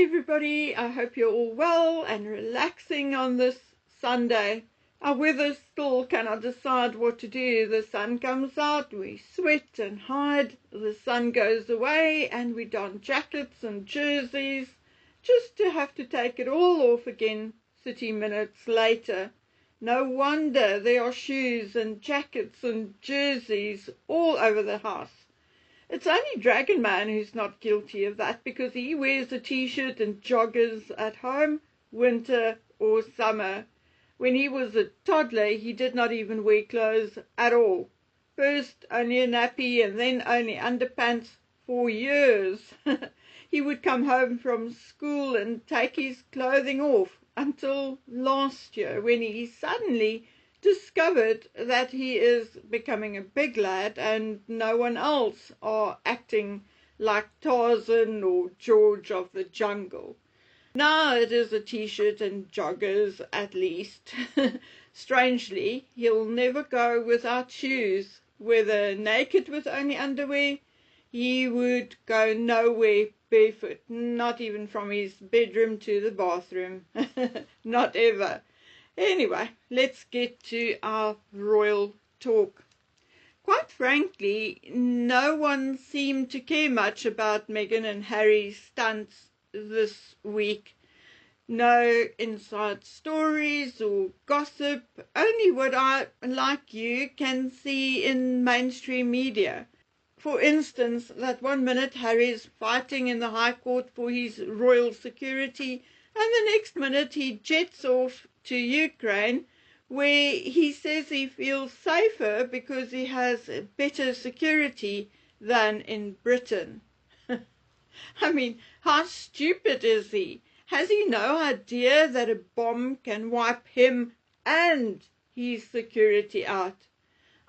everybody, I hope you're all well and relaxing on this Sunday. Our weather still cannot decide what to do. The sun comes out, we sweat and hide. The sun goes away and we don jackets and jerseys just to have to take it all off again 30 minutes later. No wonder there are shoes and jackets and jerseys all over the house. It's only Dragon Man who's not guilty of that, because he wears a t-shirt and joggers at home, winter or summer. When he was a toddler, he did not even wear clothes at all. First only a nappy and then only underpants for years. He would come home from school and take his clothing off until last year, when he suddenly discovered that he is becoming a big lad and no one else are acting like Tarzan or George of the Jungle. Now it is a t-shirt and joggers at least. Strangely, he'll never go without shoes. Whether naked with only underwear, he would go nowhere barefoot, not even from his bedroom to the bathroom. Not ever. Anyway, let's get to our royal talk. Quite frankly, no one seemed to care much about Meghan and Harry's stunts this week. No inside stories or gossip, only what I, like you, can see in mainstream media. For instance, that one minute Harry's fighting in the High Court for his royal security, and the next minute he jets off to Ukraine, where he says he feels safer because he has better security than in Britain. I mean, how stupid is he? Has he no idea that a bomb can wipe him and his security out?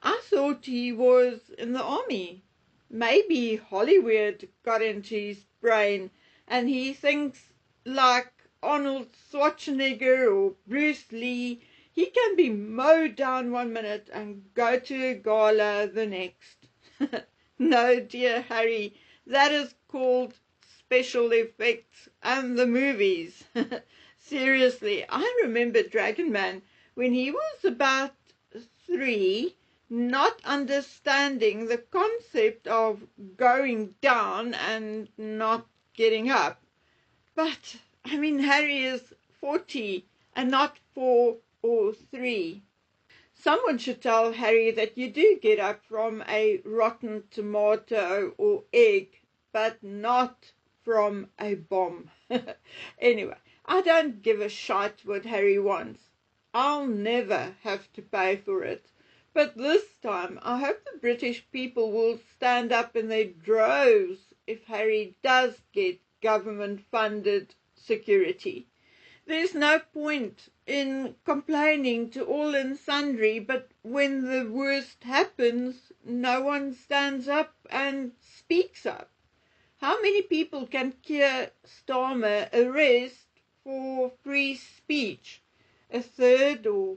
I thought he was in the army. Maybe Hollywood got into his brain and he thinks like Arnold Schwarzenegger or Bruce Lee. He can be mowed down one minute and go to a gala the next. No, dear Harry, that is called special effects and the movies. Seriously, I remember Dragon Man when he was about 3, not understanding the concept of going down and not getting up. But, I mean, Harry is 40 and not 4 or 3. Someone should tell Harry that you do get up from a rotten tomato or egg, but not from a bomb. Anyway, I don't give a shite what Harry wants. I'll never have to pay for it. But this time, I hope the British people will stand up in their droves if Harry does get government-funded security. There's no point in complaining to all and sundry, but when the worst happens, no one stands up and speaks up. How many people can Keir Starmer arrest for free speech? A third or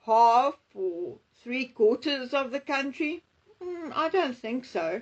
half or 3/4 of the country? I don't think so.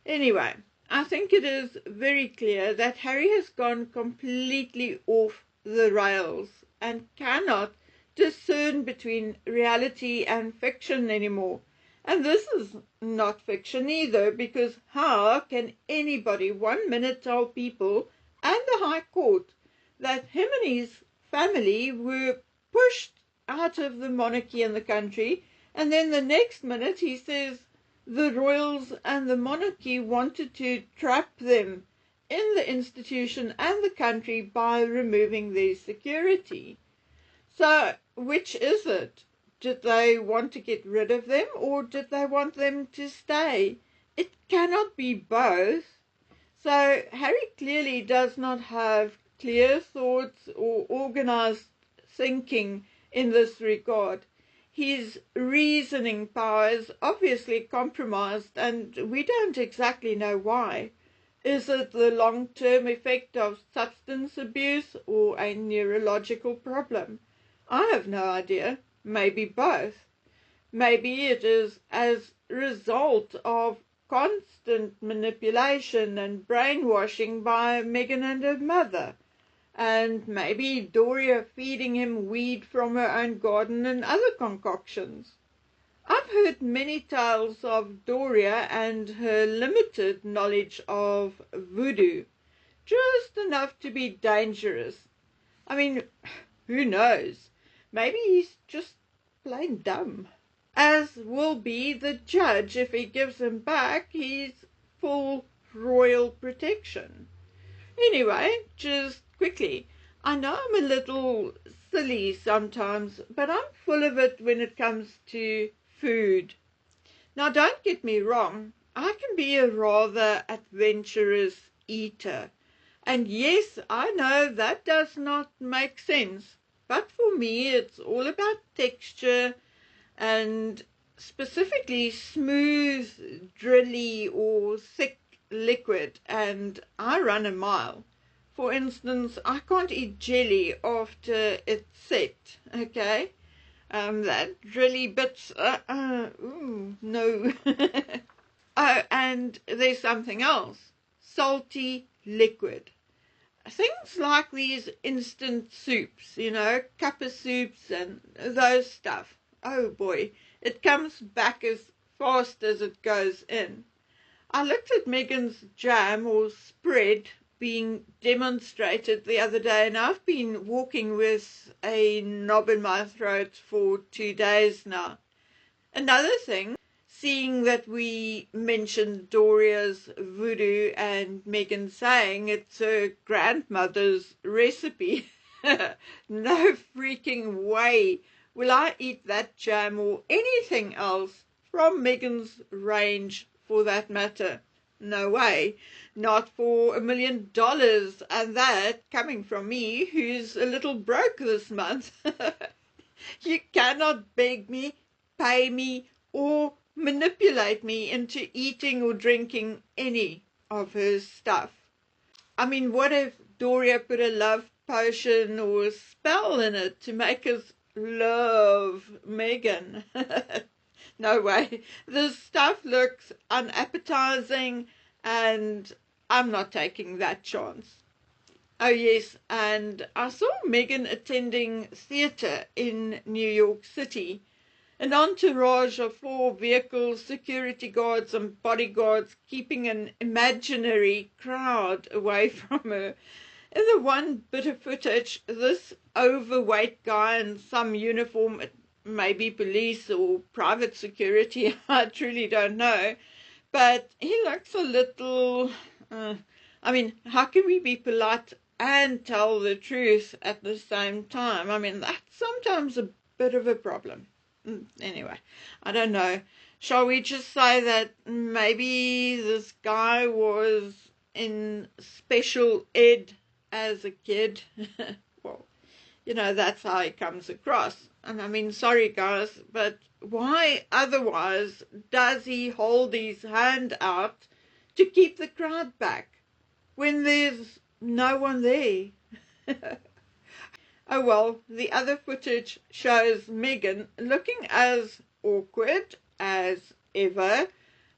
Anyway, I think it is very clear that Harry has gone completely off the rails and cannot discern between reality and fiction anymore. And this is not fiction either, because how can anybody one minute tell people and the High Court that him and his family were pushed out of the monarchy in the country, and then the next minute he says the royals and the monarchy wanted to trap them in the institution and the country by removing their security? So, which is it? Did they want to get rid of them, or did they want them to stay? It cannot be both. So Harry clearly does not have clear thoughts or organized thinking in this regard. His reasoning power is obviously compromised, and we don't exactly know why. Is it the long-term effect of substance abuse or a neurological problem? I have no idea. Maybe both. Maybe it is as a result of constant manipulation and brainwashing by Megan and her mother, and maybe Doria feeding him weed from her own garden and other concoctions. I've heard many tales of Doria and her limited knowledge of voodoo, just enough to be dangerous. I mean, who knows? Maybe he's just plain dumb. As will be the judge if he gives him back his full royal protection. Anyway, just quickly, I know I'm a little silly sometimes, but I'm full of it when it comes to food. Now, don't get me wrong, I can be a rather adventurous eater. And yes, I know that does not make sense, but for me it's all about texture and specifically smooth, drilly or thick liquid, and I run a mile. For instance, I can't eat jelly after it's set, okay? That drilly bits, no. Oh, and there's something else, salty liquid. Things like these instant soups, cuppa soups and those stuff. Oh boy, it comes back as fast as it goes in. I looked at Megan's jam or spread being demonstrated the other day, and I've been walking with a knob in my throat for 2 days now. Another thing, seeing that we mentioned Doria's voodoo and Megan saying it's her grandmother's recipe, no freaking way will I eat that jam or anything else from Megan's range for that matter. No way. Not for $1 million, and that coming from me, who's a little broke this month. You cannot beg me, pay me, or manipulate me into eating or drinking any of her stuff. I mean, what if Doria put a love potion or a spell in it to make us love Megan? No way. This stuff looks unappetizing, and I'm not taking that chance. Oh yes, and I saw Megan attending theatre in New York City. An entourage of 4 vehicles, security guards and bodyguards keeping an imaginary crowd away from her. In the one bit of footage, this overweight guy in some uniform, it may be police or private security, I truly don't know, but he looks a little, how can we be polite and tell the truth at the same time? I mean, that's sometimes a bit of a problem. Anyway, I don't know. Shall we just say that maybe this guy was in special ed as a kid? Well, that's how he comes across. And I mean, sorry guys, but why otherwise does he hold his hand out to keep the crowd back when there's no one there? Oh well, the other footage shows Megan looking as awkward as ever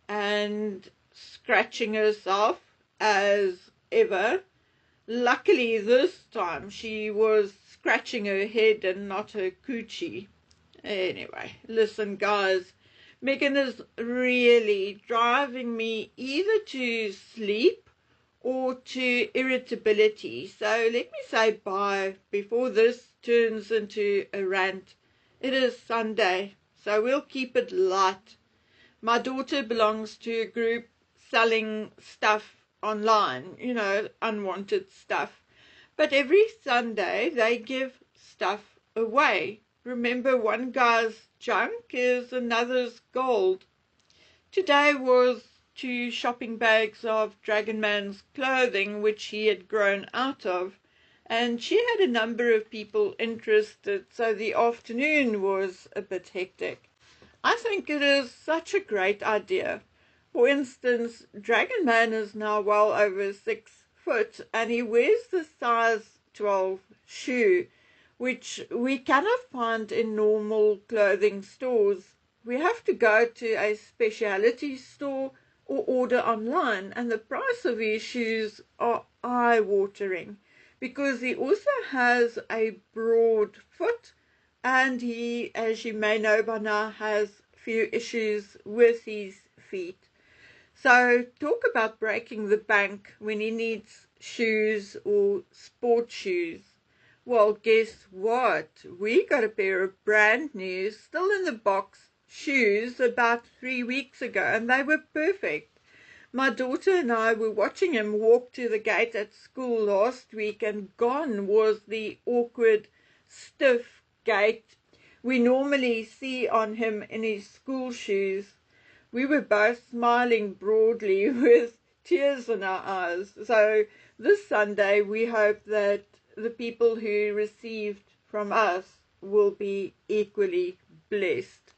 and scratching herself as ever. Luckily this time she was scratching her head and not her coochie. Anyway, listen guys, Megan is really driving me either to sleep or to irritability. So let me say bye before this turns into a rant. It is Sunday, so we'll keep it light. My daughter belongs to a group selling stuff online, unwanted stuff. But every Sunday they give stuff away. Remember, one guy's junk is another's gold. Today was 2 shopping bags of Dragon Man's clothing, which he had grown out of, and she had a number of people interested, so the afternoon was a bit hectic. I think it is such a great idea. For instance, Dragon Man is now well over 6 foot, and he wears the size 12 shoe, which we cannot find in normal clothing stores. We have to go to a specialty store or order online, and the price of his shoes are eye-watering because he also has a broad foot, and he, as you may know by now, has few issues with his feet. So talk about breaking the bank when he needs shoes or sport shoes. Well, guess what? We got a pair of brand new, still in the box, shoes about 3 weeks ago, and they were perfect. My daughter and I were watching him walk to the gate at school last week, and gone was the awkward, stiff gait we normally see on him in his school shoes. We were both smiling broadly with tears in our eyes. So this Sunday we hope that the people who received from us will be equally blessed.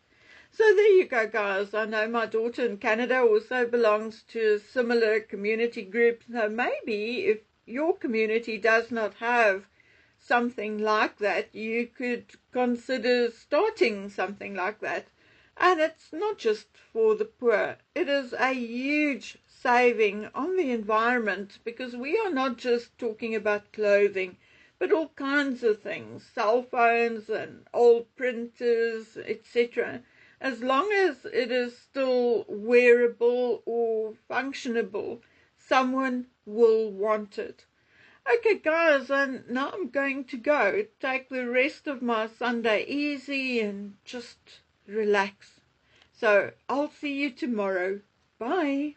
So there you go, guys. I know my daughter in Canada also belongs to a similar community group. So maybe if your community does not have something like that, you could consider starting something like that. And it's not just for the poor. It is a huge saving on the environment, because we are not just talking about clothing, but all kinds of things, cell phones and old printers, etc. As long as it is still wearable or functionable, someone will want it. Okay, guys, and now I'm going to go take the rest of my Sunday easy and just relax. So I'll see you tomorrow. Bye.